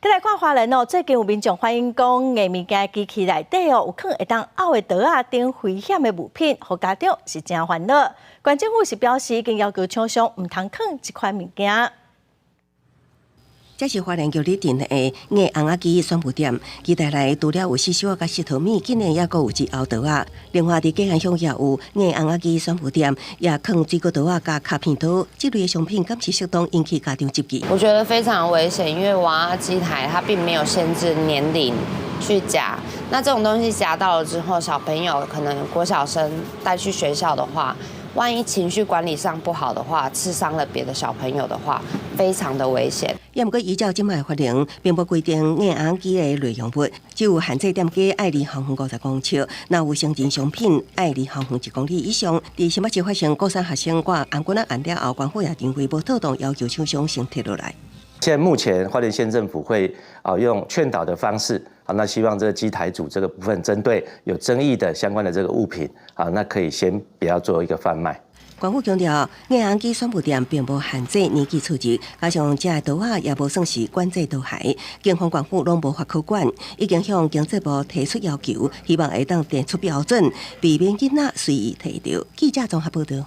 再来看华人哦，最近有民众反映讲，艺物件机器内底哦有可能会当拗的刀啊等危险的物品，互家长是真烦恼。县政府是表示，已经要求厂商唔通放这款物件。这是花莲玉里镇的硬红仔机选物店，机台内除了有四小甲石头米，竟然也阁有一后刀啊。另外，伫街巷也有硬红仔机选物店，也放水果刀啊加卡片刀，这类的商品敢是适当引起家长注意。我觉得非常危险，因为娃娃机台它并没有限制年龄去夹，那这种东西夹到了之后，小朋友可能国小生带去学校的话。万一情绪管理上不好的话，刺伤了别的小朋友的话，非常的危险。也毋过依照即卖法令，并无规定硬红机的内容物，只有限制店家爱离行远50公尺，若有生鲜商品爱离行远1公里以上。伫新北市发生高三学生挂红棍仔案了后，关府也定规模特动要求厂商先摕落来。现在目前花莲县政府会用劝导的方式那希望这个机台组这个部分针对有争议的相关的这个物品那可以先不要做一个贩卖。关府强调，硬红机选物店并无限制年纪触及，加上这刀啊也无算是管制刀械，警方关府拢无法可管，已经向经济部提出要求，希望会当定出标准，避免囡仔随意摕到。记者综合报道。